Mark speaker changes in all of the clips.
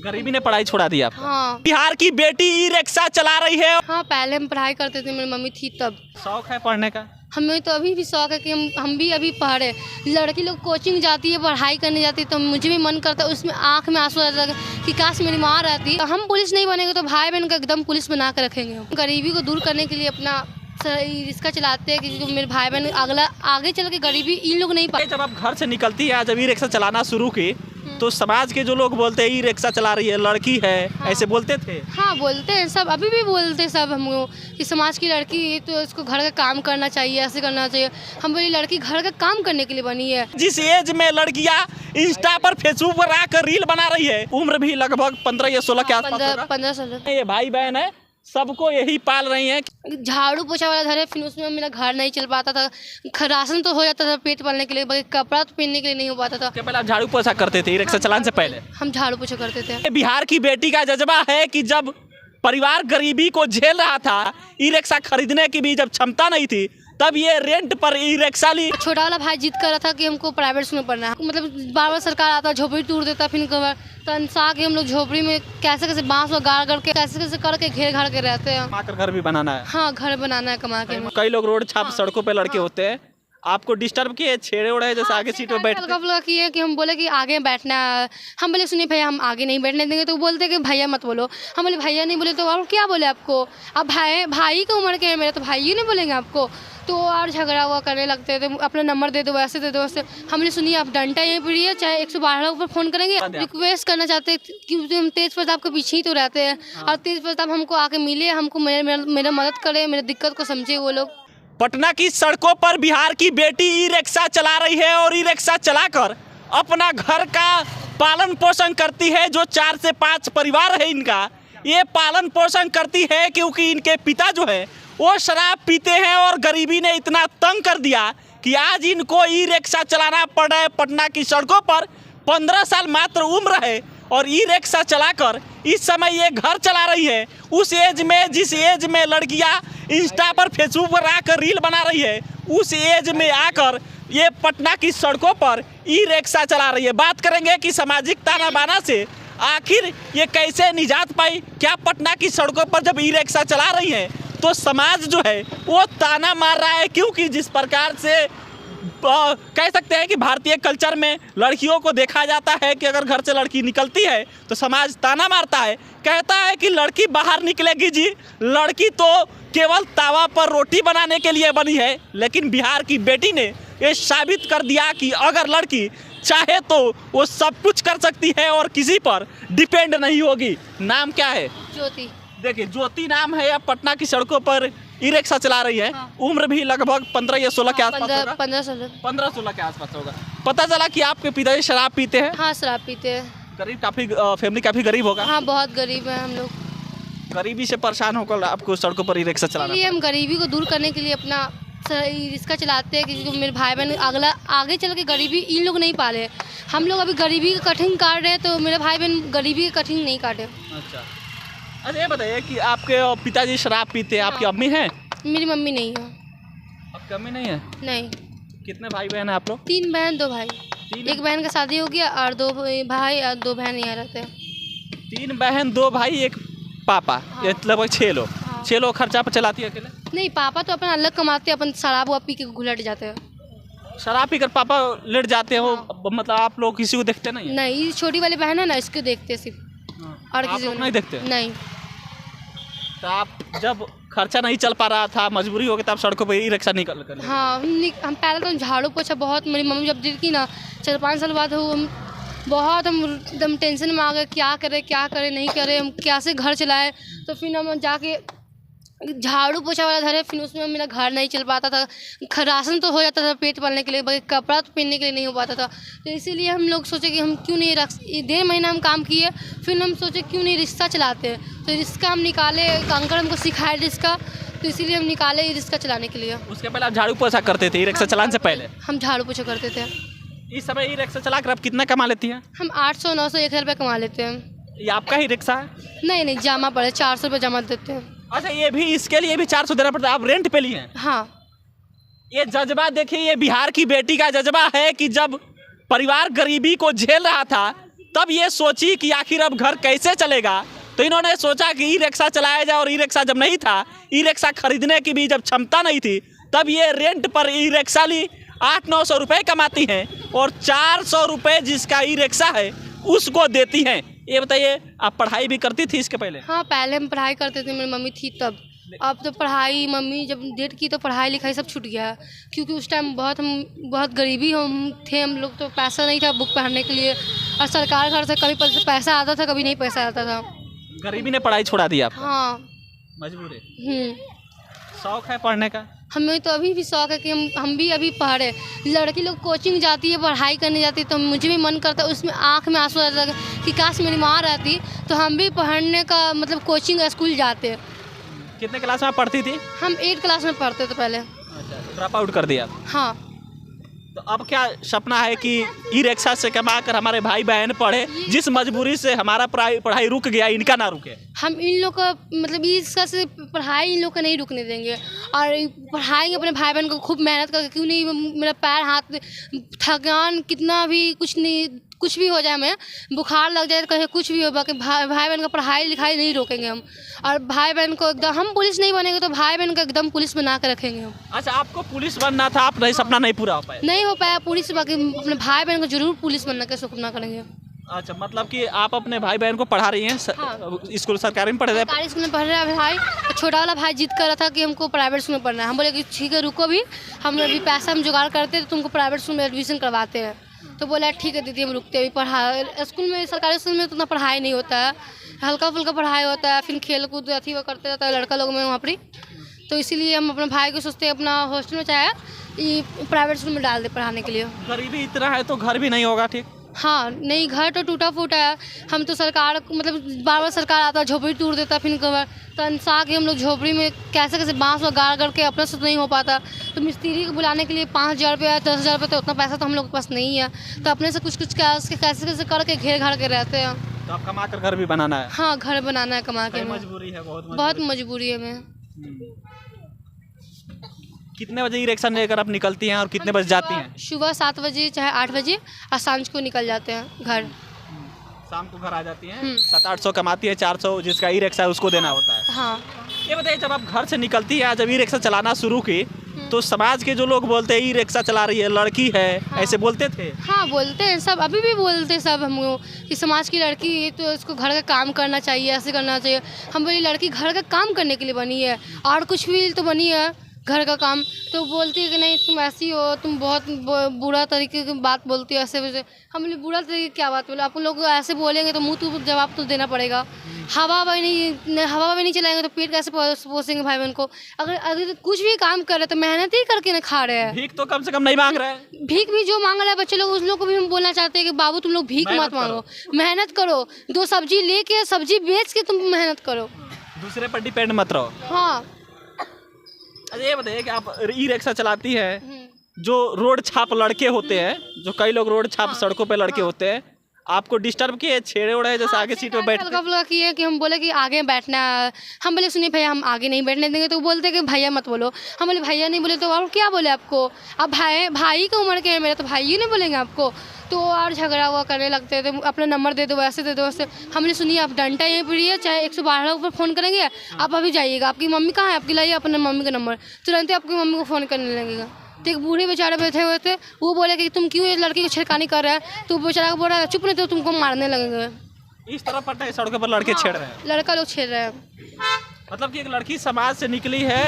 Speaker 1: गरीबी ने पढ़ाई छोड़ा दिया आपका।
Speaker 2: हाँ।
Speaker 1: बिहार की बेटी ई रिक्शा चला रही है।
Speaker 2: हाँ, पहले हम पढ़ाई करते थे, मेरी मम्मी थी तब।
Speaker 1: शौक है पढ़ने का?
Speaker 2: हमें तो अभी भी शौक है कि हम भी अभी पढ़े। लड़की लोग कोचिंग जाती है, पढ़ाई करने जाती है, तो मुझे भी मन करता है, उसमें आँख में आंसू आ जाता है कि काश मेरी माँ रहती। तो हम पुलिस नहीं बनेंगे तो भाई बहन को एकदम पुलिस बना कर रखेंगे। गरीबी को दूर करने के लिए अपना रिक्शा चलाते हैं कि मेरे भाई बहन आगे चल के गरीबी इन लोग नहीं पाए।
Speaker 1: जब आप घर से निकलती है, जब ई रिक्शा चलाना शुरू की तो समाज के जो लोग बोलते हैं ई रिक्शा चला रही है, लड़की है,
Speaker 2: हाँ।
Speaker 1: ऐसे बोलते थे?
Speaker 2: हाँ, बोलते हैं सब, अभी भी बोलते हैं सब हमको कि समाज की लड़की है तो इसको घर का काम करना चाहिए, ऐसे करना चाहिए। हम बोली लड़की घर का काम करने के लिए बनी है।
Speaker 1: जिस एज में लड़कियां इंस्टा पर फेसबुक पर आकर रील बना रही है, उम्र भी लगभग 15 या 16 के आसपास होगा।
Speaker 2: 15 साल।
Speaker 1: ये भाई बहन है, सबको यही पाल रही हैं।
Speaker 2: झाड़ू पोछा वाला घर है, फिर उसमें मेरा घर नहीं चल पाता था। राशन तो हो जाता था पेट पालने के लिए, बाकी कपड़ा तो पहनने के लिए नहीं हो पाता था।
Speaker 1: पहले आप झाड़ू पोछा करते थे ई रिक्शा चलाने से पहले?
Speaker 2: हम झाड़ू पोछा करते थे।
Speaker 1: बिहार की बेटी का जज्बा है कि जब परिवार गरीबी को झेल रहा था, ई रिक्शा खरीदने की भी जब क्षमता नहीं थी, तब ये रेंट पर ई रिक्शा ली।
Speaker 2: छोटा वाला भाई जिद कर रहा था कि हमको प्राइवेट स्कूल में पढ़ना है, मतलब बार बार सरकार आता, झोपड़ी तोड़ देता, फिर तनसा के हम लोग झोपड़ी में कैसे कैसे बांस और गाड़ करके कैसे कैसे करके घेर घाड़ के रहते हैं।
Speaker 1: कमा कर घर भी बनाना है।
Speaker 2: हाँ, घर बनाना है कमा के।
Speaker 1: कई लोग रोड छाप सड़कों पे लड़के होते हैं, आपको डिस्टर्ब किए, छेड़े उड़े जैसे आगे सीट पे बैठ?
Speaker 2: हल्का किए कि हम बोले कि आगे बैठना है। हम बोले सुनिए भैया, हम आगे नहीं बैठने देंगे। तो बोलते कि भैया मत बोलो। हम बोले भैया नहीं बोले तो और क्या बोले आपको? अब भाई की उम्र के है मेरे, तो भाई नहीं बोलेंगे आपको? तो और झगड़ा हुआ करने लगते थे, अपना नंबर दे दो, वैसे दे दो वैसे। हमने सुनिए आप डंडा यहीं पड़ी है, चाहे 112 ऊपर फ़ोन करेंगे। रिक्वेस्ट करना चाहते हैं कि हम तेज प्रताप के पीछे ही तो रहते हैं, और तेज प्रताप हमको आके मिले, हमको मेरा मदद करे, मेरे दिक्कत को समझे वो लोग।
Speaker 1: पटना की सड़कों पर बिहार की बेटी ई रिक्शा चला रही है और ई रिक्शा चलाकर अपना घर का पालन पोषण करती है। जो 4 से 5 परिवार है इनका, ये पालन पोषण करती है क्योंकि इनके पिता जो है वो शराब पीते हैं और गरीबी ने इतना तंग कर दिया कि आज इनको ई रिक्शा चलाना पड़ रहा है। पटना की सड़कों पर 15 साल मात्र उम्र है और ई रिक्शा चलाकर इस समय ये घर चला रही है। उस एज में, जिस एज में लड़कियां इंस्टा पर फेसबुक पर आकर रील बना रही है, उस एज में आकर ये पटना की सड़कों पर ई रिक्शा चला रही है। बात करेंगे कि सामाजिक ताना बाना से आखिर ये कैसे निजात पाई। क्या पटना की सड़कों पर जब ई रिक्शा चला रही है तो समाज जो है वो ताना मार रहा है, क्योंकि जिस प्रकार से कह सकते हैं कि भारतीय कल्चर में लड़कियों को देखा जाता है कि अगर घर से लड़की निकलती है तो समाज ताना मारता है, कहता है कि लड़की बाहर निकलेगी जी, लड़की तो केवल तावा पर रोटी बनाने के लिए बनी है। लेकिन बिहार की बेटी ने ये साबित कर दिया कि अगर लड़की चाहे तो वो सब कुछ कर सकती है और किसी पर डिपेंड नहीं होगी। नाम क्या है?
Speaker 2: ज्योति।
Speaker 1: देखिए, ज्योति नाम है। अब पटना की सड़कों पर ई रिक्शा चला रही है।
Speaker 2: हाँ।
Speaker 1: उम्र भी लगभग 15 या 16 के आसपास होगा।
Speaker 2: 15-16
Speaker 1: के आसपास होगा। पता चला कि आपके पिताजी शराब पीते हैं।
Speaker 2: हाँ, शराब पीते हैं।
Speaker 1: गरीब, काफी फैमिली काफी गरीब होगा।
Speaker 2: हाँ, बहुत गरीब है हम लोग।
Speaker 1: गरीबी से परेशान होकर आपको सड़कों पर ई रिक्शा चलाना
Speaker 2: इसलिए हम गरीबी को दूर करने के लिए अपना रिक्शा चलाते हैं कि मेरे भाई बहन आगे चल के गरीबी इन लोग नहीं पाले। हम लोग अभी गरीबी का कठिन काट रहे हैं, तो मेरे भाई बहन गरीबी का कठिन नहीं काटे।
Speaker 1: अच्छा, ये बताइए कि आपके पिताजी शराब पीते हैं, आपकी अम्मी हैं?
Speaker 2: मेरी मम्मी नहीं है।
Speaker 1: आपकी अम्मी नहीं है?
Speaker 2: नहीं।
Speaker 1: कितने भाई बहन हैं आप लोग?
Speaker 2: 3 बहन 2 भाई। एक बहन का शादी हो गया और 2 भाई और 2 बहन यहाँ रहते हैं।
Speaker 1: 3 बहन 2 भाई 1 पापा।
Speaker 2: हाँ।
Speaker 1: ये लगभग 6 लोग।
Speaker 2: हाँ।
Speaker 1: 6 लोग खर्चा पर चलाती है अकेले?
Speaker 2: नहीं, पापा तो अपन अलग कमाते हैं, अपन शराब पी के घुलट जाते हैं।
Speaker 1: शराब पीकर पापा लेट जाते हैं वो, मतलब आप लोग किसी को देखते नहीं हैं?
Speaker 2: नहीं, छोटी वाली बहन है ना, इसको देखते हैं सिर्फ, और
Speaker 1: आप
Speaker 2: किसी
Speaker 1: लोग
Speaker 2: को
Speaker 1: नहीं देखते?
Speaker 2: नहीं।
Speaker 1: तो आप जब खर्चा नहीं चल पा रहा था, मजबूरी हो गई, तब सड़कों पर ई रिक्शा निकल कर?
Speaker 2: हाँ, हम पहले तो झाड़ू पोछा बहुत, मेरी मम्मी जब दी थी ना 4-5 साल बाद, हम एकदम टेंशन में आ गए, क्या करें नहीं करें, हम कैसे घर चलाए। तो फिर हम जाके झाड़ू पोछा वाला घर है, फिर उसमें मेरा घर नहीं चल पाता था। राशन तो हो जाता था पेट पालने के लिए, बाकी कपड़ा तो पहनने के लिए नहीं हो पाता था। तो इसीलिए हम लोग सोचे कि हम क्यों नहीं 1.5 महीना हम काम किए, फिर हम सोचे क्यों नहीं रिक्शा चलाते हैं। तो रिक्शा हम निकाले, अंकल हमको सिखाए रिक्शा, तो इसीलिए हम निकाले रिक्शा चलाने के लिए।
Speaker 1: उसके पहले आप झाड़ू पोछा करते थे ई रिक्शा चलाने से पहले?
Speaker 2: हम झाड़ू पोछा करते थे।
Speaker 1: इस समय ई रिक्शा चलाकर आप कितना कमा लेती हैं?
Speaker 2: हम 800-900 1,000 रुपये कमा लेते हैं।
Speaker 1: ये आपका ही रिक्शा है?
Speaker 2: नहीं, जमा पड़े 400 रुपये जमा देते हैं।
Speaker 1: अच्छा, ये भी, इसके लिए भी 400 देना पड़ता है? आप रेंट पे लिए हैं?
Speaker 2: हाँ।
Speaker 1: ये जज्बा देखिए, ये बिहार की बेटी का जज्बा है कि जब परिवार गरीबी को झेल रहा था, तब ये सोची कि आखिर अब घर कैसे चलेगा, तो इन्होंने सोचा कि ई रिक्शा चलाया जाए। और ई रिक्शा जब नहीं था, ई रिक्शा खरीदने की भी जब क्षमता नहीं थी, तब ये रेंट पर ई रिक्शा ली। 800-900 रुपये कमाती हैं और 400 रुपये जिसका ई रिक्शा है उसको देती हैं। ये बताइए, आप पढ़ाई भी करती थी इसके पहले?
Speaker 2: हाँ, पहले हम पढ़ाई करते थे, मेरी मम्मी थी तब। अब तो पढ़ाई मम्मी जब डेट की तो पढ़ाई लिखाई सब छूट गया, क्योंकि उस टाइम बहुत गरीबी हम थे, हम लोग तो पैसा नहीं था बुक पढ़ने के लिए, और सरकार घर से कभी पैसा आता था, कभी नहीं पैसा आता था।
Speaker 1: गरीबी ने पढ़ाई छोड़ा दी आपको?
Speaker 2: हाँ,
Speaker 1: मजबूरी। शौक है पढ़ने का?
Speaker 2: हमें तो अभी भी शौक है कि हम भी अभी पढ़े। लड़की लोग कोचिंग जाती है, पढ़ाई करने जाती है, तो मुझे भी मन करता है, उसमें आँख में आंसू आता है कि काश मेरी माँ रहती तो हम भी पढ़ने का मतलब कोचिंग स्कूल जाते।
Speaker 1: कितने क्लास में पढ़ती थी?
Speaker 2: हम 8 क्लास में पढ़ते थे पहले।
Speaker 1: अच्छा, ड्रॉप आउट कर दिया?
Speaker 2: हाँ।
Speaker 1: तो अब क्या सपना है कि ई रिक्शा से कमा कर हमारे भाई बहन पढ़े, जिस मजबूरी से हमारा पढ़ाई रुक गया, इनका ना रुके? हम
Speaker 2: इन लोग का मतलब इसका से पढ़ाई इन लोग का नहीं रुकने देंगे, और पढ़ाएंगे अपने भाई बहन को खूब मेहनत करके। क्यों नहीं, मेरा पैर हाथ थकान कितना भी कुछ भी हो जाए, हमें बुखार लग जाए, कहीं कुछ भी हो, बाकी भाई बहन का पढ़ाई लिखाई नहीं रोकेंगे हम। और भाई बहन को एकदम, हम पुलिस नहीं बनेंगे तो भाई बहन को एकदम पुलिस बना के रखेंगे हम।
Speaker 1: अच्छा, आपको पुलिस बनना था, आप सपना नहीं पूरा हो पाया?
Speaker 2: नहीं हो पाया पुलिस, बाकी अपने भाई बहन को जरूर पुलिस बनने का सपना करेंगे।
Speaker 1: अच्छा, मतलब कि आप अपने भाई बहन को पढ़ा रही हैं?
Speaker 2: हाँ।
Speaker 1: स्कूल सरकारी में पढ़ रहे हैं?
Speaker 2: सरकारी स्कूल में पढ़ रहे हैं भाई। छोटा वाला भाई जिद कर रहा था कि हमको प्राइवेट स्कूल में पढ़ना है। हम बोले कि ठीक है, रुको, भी हम अभी पैसा हम जुगाड़ करते तो तुमको प्राइवेट स्कूल में एडमिशन करवाते हैं। तो बोला ठीक है दीदी, हम रुकते, अभी स्कूल में, सरकारी स्कूल में तो उतना पढ़ाई नहीं होता है, हल्का फुल्का पढ़ाई होता है, फिर खेल कूद अथी वो करते रहता है लड़का लोग में वहाँ पर। तो इसीलिए हम अपने भाई को सोचते हैं अपना हॉस्टल में चाहे प्राइवेट स्कूल में डाल दे पढ़ाने के लिए।
Speaker 1: गरीबी इतना है तो घर भी नहीं होगा? ठीक।
Speaker 2: हाँ, नहीं, घर तो टूटा फूटा है। हम तो सरकार मतलब बार सरकार आता है, झोपड़ी तोड़ देता, फिर तो अंसा के हम लोग झोपड़ी में कैसे बांस और गाड़ करके अपने से तो नहीं हो पाता। तो मिस्त्री को बुलाने के लिए 5,000 रुपया 10,000 रुपये, तो उतना पैसा तो हम लोग के पास नहीं है। तो अपने से कुछ कैसे करके घेर घाड़ के रहते हैं।
Speaker 1: तो आप कमा कर घर भी बनाना है?
Speaker 2: हाँ, घर बनाना है कमा के।
Speaker 1: मजबूरी है,
Speaker 2: बहुत मजबूरी है हमें।
Speaker 1: कितने बजे ई रिक्शा लेकर आप निकलती हैं और कितने बजे जाती हैं?
Speaker 2: सुबह 7 बजे चाहे 8 बजे, और सांझ को निकल जाते हैं घर।
Speaker 1: शाम को घर आ जाती हैं। 700-800 कमाती है, 400 जिसका ई रिक्शा है उसको देना होता है।
Speaker 2: हाँ।
Speaker 1: ये बताइए, जब आप घर से निकलती है, जब ई रिक्शा चलाना शुरू की, तो समाज के जो लोग बोलते हैं ई रिक्शा चला रही है, लड़की है, ऐसे बोलते थे?
Speaker 2: हाँ, बोलते हैं सब, अभी भी बोलते हैं सब हमको कि समाज की लड़की है तो इसको घर का काम करना चाहिए, ऐसे करना चाहिए। हम बोले लड़की घर का काम करने के लिए बनी है, और कुछ भी तो बनी है घर का काम। तो बोलती है कि नहीं तुम ऐसी हो, तुम बहुत बुरा तरीके की बात बोलती हो, ऐसे वैसे। हम बोले बुरा तरीके क्या बात बोले, आप लोग ऐसे बोलेंगे तो मुँह तो जवाब तो देना पड़ेगा। हवा भी नहीं चलाएंगे तो पेट कैसे पोसेंगे भाई बहन को। अगर कुछ भी काम कर रहे तो मेहनत ही करके ना खा रहे हैं।
Speaker 1: भीख तो कम से कम नहीं मांग रहे हैं।
Speaker 2: भीख भी जो मांग रहा है बच्चे लोग, उस लोग को भी हम बोलना चाहते हैं कि बाबू तुम लोग भीख मत मांगो, मेहनत करो, 2 सब्जी लेके सब्जी बेच के तुम मेहनत करो,
Speaker 1: दूसरे पर डिपेंड मत रहो।
Speaker 2: हाँ।
Speaker 1: अच्छा, ये बताइए कि आप ई रिक्शा चलाती है, जो रोड छाप लड़के होते हैं, जो कई लोग रोड छाप सड़कों पे लड़के होते हैं, आपको डिस्टर्ब किए, छेड़े उड़े, जैसे आगे सीट पे बैठते?
Speaker 2: हल्का किए कि हम बोले कि आगे बैठना है। हम बोले सुनिए भैया, हम आगे नहीं बैठने देंगे। तो बोलते कि भैया मत बोलो। हम बोले भैया नहीं बोले तो और क्या बोले आपको, अब भाई की उम्र के हैं मेरे, तो भाई ही नहीं बोलेंगे आपको। तो और झगड़ा हुआ करने लगते थे, अपना नंबर दे दो, वैसे दे दो, वैसे। हमने सुनिए आप डंडा यहीं पर है, चाहे 112 ऊपर फ़ोन करेंगे, आप अभी जाइएगा, आपकी मम्मी कहाँ है, आपकी लाइए अपने मम्मी का नंबर, तुरंत ही आपकी मम्मी को फ़ोन करने लगेगा। तो एक बूढ़े बेचारे बैठे हुए थे, वो बोले कि तुम क्यों इस लड़की को छेड़खानी कर रहे हैं, तो बेचारा को बोल रहा है चुप नहीं तो तुमको मारने लगेंगे।
Speaker 1: इस तरह पता है सड़कों पर लड़के छेड़ रहे हैं?
Speaker 2: लड़का लोग छेड़ रहे हैं।
Speaker 1: मतलब कि एक लड़की समाज से निकली है,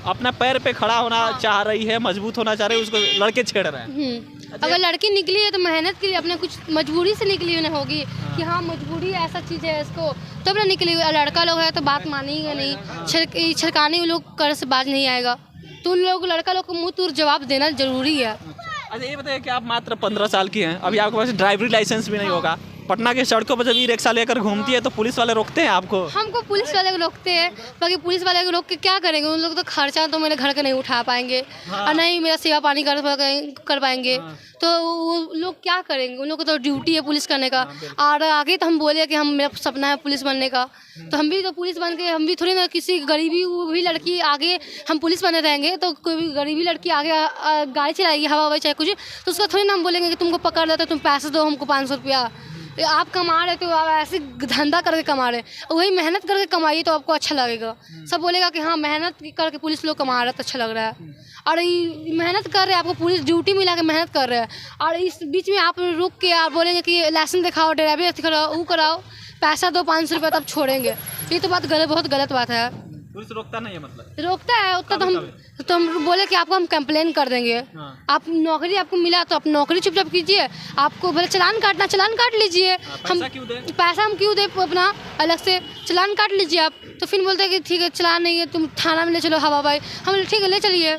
Speaker 1: अपना पैर पे खड़ा होना चाह रही है, मजबूत होना चाह रही है, उसको लड़के छेड़ रहे हैं।
Speaker 2: अगर लड़की निकली है तो मेहनत के लिए, अपने कुछ मजबूरी से निकली हुई होगी कि हाँ मजबूरी ऐसा चीज़ है इसको, तब ना निकली हुई। लड़का लोग है तो बात मानेगा नहीं, छिड़काने लोग कर से बाज नहीं आएगा, तो उन लोग लड़का लोग को मुँह तोड़ जवाब देना जरूरी है।
Speaker 1: अच्छा, ये बताइए कि आप मात्र 15 साल की हैं, अभी आपके पास ड्राइवरी लाइसेंस भी नहीं होगा। पटना के सड़कों पर जब ई रिक्शा लेकर घूमती है तो पुलिस वाले रोकते हैं आपको? हमको
Speaker 2: पुलिस वाले रोकते हैं, बाकी पुलिस वाले को रोक के क्या करेंगे, उन लोग तो खर्चा तो मेरे घर का नहीं उठा पाएंगे। हाँ। और नहीं मेरा सेवा पानी कर पाएंगे। हाँ। तो वो लोग क्या करेंगे, उन लोग को तो ड्यूटी है पुलिस करने का। हाँ, और आगे तो हम बोले कि हम मेरा सपना है पुलिस बनने का, तो हम भी तो पुलिस बन के, हम भी थोड़ी ना किसी गरीबी हुई लड़की आगे हम पुलिस बने रहेंगे, तो कोई गरीबी लड़की आगे गाड़ी चलाएगी हवा चाहे कुछ, तो उसका थोड़ी ना हम बोलेंगे कि तुमको पकड़ लेते तुम पैसे दो हमको 500 रुपया, आप कमा रहे तो आप ऐसे धंधा करके कमा रहे, वही मेहनत करके कमाइए तो आपको अच्छा लगेगा। सब बोलेगा कि हाँ मेहनत करके पुलिस लोग कमा रहा है तो अच्छा लग रहा है, और ये मेहनत कर रहे हैं, आपको पुलिस ड्यूटी मिला के मेहनत कर रहे हैं, और इस बीच में आप रुक के आप बोलेंगे कि लाइसेंस दिखाओ, ड्राइविंग दिखाओ, वो कराओ, पैसा दो 500 रुपये तब छोड़ेंगे। ये तो बात बहुत गलत बात है।
Speaker 1: पुलिस रोकता नहीं है, मतलब
Speaker 2: रोकता है उतना तो हम बोले कि आपको हम कंप्लेन कर देंगे।
Speaker 1: हाँ।
Speaker 2: आप नौकरी आपको मिला तो आप नौकरी चुपचाप कीजिए, आपको भले चालान काटना चालान काट लीजिए। हम पैसा हम क्यों दे अपना अलग से, चालान काट लीजिए आप। तो फिर बोलते हैं कि ठीक है चालान नहीं है तुम थाना में ले चलो, हवा भाई हम ठीक है ले चलिए।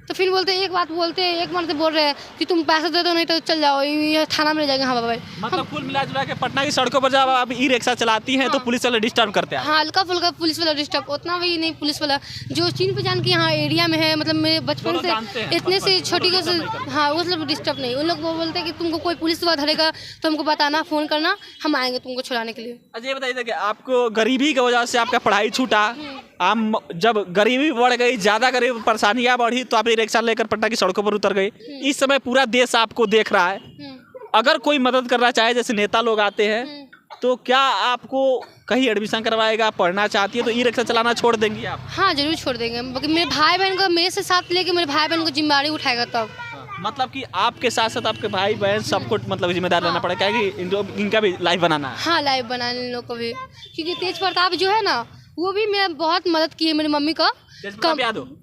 Speaker 2: तो फिर बोलते हैं एक बात बोलते हैं, एक बार से बोल रहे हैं कि तुम पैसा दे दो नहीं तो चल जाओ, ये थाना में ले जाएंगे हवा भाई।
Speaker 1: मतलब कुल मिला जुला के पटना की सड़कों पर जब आप ई रिक्शा चलाती हैं तो पुलिस वाले डिस्टर्ब करते हैं?
Speaker 2: हाँ हल्का फुल्का पुलिस वाला डिस्टर्ब, उतना भी नहीं। पुलिस वाला जो चीन पहचान के यहाँ एरिया में है, मतलब मेरे बचपन से इतने से छोटी को से, हाँ वो सब डिस्टर्ब नहीं। उन लोग बोलते हैं कि तुमको कोई पुलिस वाला धरेगा तो हमको बताना, फ़ोन करना, हम आएंगे तुमको छुड़ाने के लिए।
Speaker 1: अच्छा ये बताइए कि आपको गरीबी की वजह से आपका पढ़ाई छूटा, आप जब गरीबी बढ़ गई, ज़्यादा गरीब परेशानियाँ बढ़ी तो आप ये रिक्शा लेकर पटना की सड़कों पर उतर गई। इस समय पूरा देश आपको देख रहा है, अगर कोई मदद करना चाहे, जैसे नेता लोग आते हैं, तो क्या आपको कहीं एडमिशन करवाएगा, पढ़ना चाहती है तो ई रिक्शा चलाना छोड़ देंगी आप?
Speaker 2: हाँ जरूर छोड़ देंगे, मेरे भाई बहन को मेरे से साथ लेके मेरे भाई बहन को जिम्मेदारी उठाएगा तब।
Speaker 1: मतलब कि आपके साथ साथ आपके भाई बहन सबको मतलब जिम्मेदार रहना पड़ेगा, क्या कि इनका भी लाइफ बनाना है।
Speaker 2: हाँ लाइफ बनाने इन लोग को भी, क्योंकि तेज प्रताप जो है ना वो भी मेरा बहुत मदद की है, मेरी मम्मी का।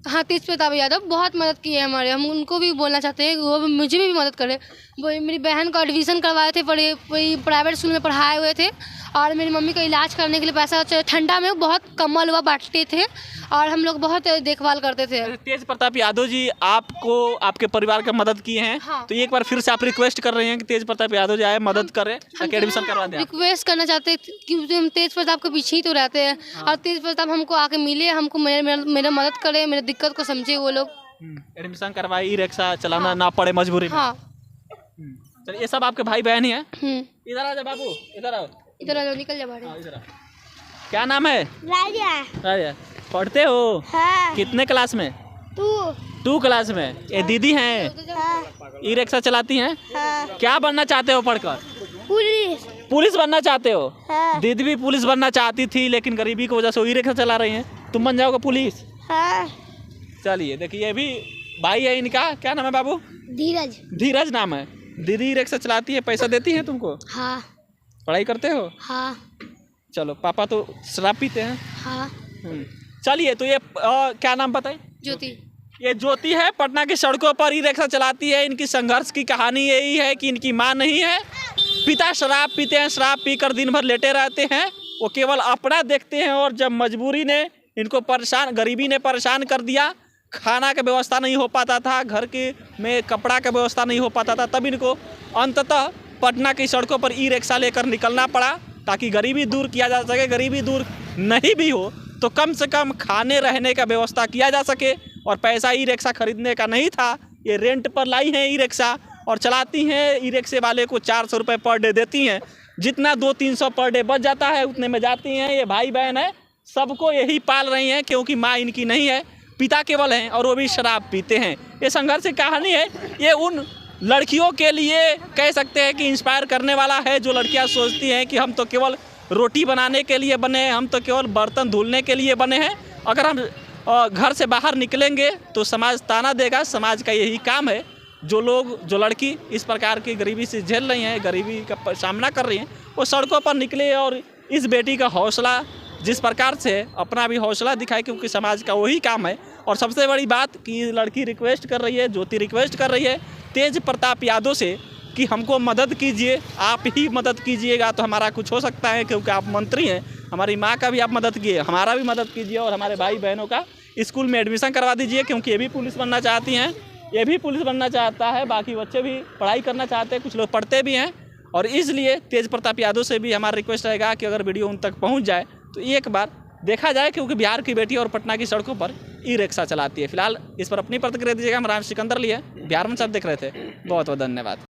Speaker 2: हाँ तेज प्रताप यादव बहुत मदद की है हमारे, हम उनको भी बोलना चाहते हैं वो भी मुझे भी मदद करे। वो मेरी बहन को एडमिशन करवाए थे, प्राइवेट स्कूल में पढ़ाए हुए थे, और मेरी मम्मी का इलाज करने के लिए पैसा ठंडा में बहुत कम्बल हुआ बांटते थे, और हम लोग बहुत देखभाल करते थे।
Speaker 1: तेज प्रताप यादव जी आपको आपके परिवार का मदद किए हैं। हाँ। तो एक बार फिर से आप रिक्वेस्ट कर रहे हैं कि तेज प्रताप यादव जी आए, मदद करें ताकि एडमिशन करवा दें।
Speaker 2: रिक्वेस्ट करना चाहते हैं कि हम तेज प्रताप के पीछे ही तो रहते हैं। हाँ। और तेज प्रताप हमको आके मिले, हमको मेरा मदद करे, मेरे दिक्कत को समझे वो लोग,
Speaker 1: एडमिशन करवाए, ई रिक्शा चलाना ना पड़े मजबूरी में।
Speaker 2: हाँ
Speaker 1: चलिए ये सब आपके भाई बहन ही है। इधर आ जा बाबू, इधर आओ,
Speaker 2: इधर आ जाओ, निकल जा बाहर।
Speaker 1: इधर आओ। क्या नाम है? राजा। पढ़ते हो?
Speaker 3: हाँ।
Speaker 1: कितने क्लास में? 2 क्लास में। ये दीदी हैं?
Speaker 3: हाँ।
Speaker 1: ई रिक्शा चलाती हैं?
Speaker 3: हाँ।
Speaker 1: क्या बनना चाहते हो पढ़कर? पुलिस बनना चाहते हो?
Speaker 3: हाँ।
Speaker 1: दीदी भी पुलिस बनना चाहती थी, लेकिन गरीबी की वजह से ई रिक्शा चला रही हैं। तुम बन जाओगे पुलिस?
Speaker 3: हाँ।
Speaker 1: चलिए देखिए ये भी भाई है इनका, क्या नाम है बाबू? धीरज नाम है। दीदी रिक्शा चलाती है, पैसा देती है तुमको?
Speaker 3: हाँ।
Speaker 1: पढ़ाई करते हो?
Speaker 3: हाँ।
Speaker 1: चलो पापा तो शराब पीते हैं?
Speaker 3: हाँ।
Speaker 1: चलिए तो ये क्या नाम बताइए?
Speaker 2: ज्योति।
Speaker 1: ये ज्योति है, पटना की सड़कों पर ई रिक्शा चलाती है। इनकी संघर्ष की कहानी यही है कि इनकी माँ नहीं है, पिता शराब पीते हैं, शराब पीकर दिन भर लेटे रहते हैं, वो केवल अपना देखते हैं। और जब मजबूरी ने इनको गरीबी ने परेशान कर दिया, खाना का व्यवस्था नहीं हो पाता था, घर के में कपड़ा का व्यवस्था नहीं हो पाता था, तब इनको अंततः पटना की सड़कों पर ई रिक्शा लेकर निकलना पड़ा ताकि गरीबी दूर किया जा सके। गरीबी दूर नहीं भी हो तो कम से कम खाने रहने का व्यवस्था किया जा सके। और पैसा ई रिक्शा खरीदने का नहीं था, ये रेंट पर लाई हैं ई रिक्शा और चलाती हैं। ई रिक्शे वाले को 400 रुपये पर डे देती हैं, जितना 200-300 पर डे बच जाता है उतने में जाती हैं। ये भाई बहन है, सबको यही पाल रही हैं क्योंकि माँ इनकी नहीं है, पिता केवल हैं और वो भी शराब पीते हैं। ये संघर्ष की कहानी है। ये उन लड़कियों के लिए कह सकते हैं कि इंस्पायर करने वाला है, जो लड़कियां सोचती हैं कि हम तो केवल रोटी बनाने के लिए बने हैं, हम तो केवल बर्तन धुलने के लिए बने हैं। अगर हम घर से बाहर निकलेंगे तो समाज ताना देगा। समाज का यही काम है। जो लड़की इस प्रकार की गरीबी से झेल रही हैं, गरीबी का सामना कर रही हैं, वो सड़कों पर निकले और इस बेटी का हौसला जिस प्रकार से अपना भी हौसला दिखाए, क्योंकि समाज का वही काम है। और सबसे बड़ी बात कि लड़की रिक्वेस्ट कर रही है, ज्योति रिक्वेस्ट कर रही है तेज प्रताप यादव से कि हमको मदद कीजिए, आप ही मदद कीजिएगा तो हमारा कुछ हो सकता है, क्योंकि आप मंत्री हैं। हमारी माँ का भी आप मदद कीजिए, हमारा भी मदद कीजिए, और हमारे भाई बहनों का स्कूल में एडमिशन करवा दीजिए, क्योंकि ये भी पुलिस बनना चाहती हैं, ये भी पुलिस बनना चाहता है, बाकी बच्चे भी पढ़ाई करना चाहते हैं, कुछ लोग पढ़ते भी हैं। और इसलिए तेज प्रताप यादव से भी हमारा रिक्वेस्ट रहेगा कि अगर वीडियो उन तक पहुँच जाए तो एक बार देखा जाए, क्योंकि बिहार की बेटी और पटना की सड़कों पर ई रिक्शा चलाती है। फिलहाल इस पर अपनी प्रतिक्रिया दीजिएगा। हम राम सिकंदर लिए बिहार में सब देख रहे थे। बहुत बहुत धन्यवाद।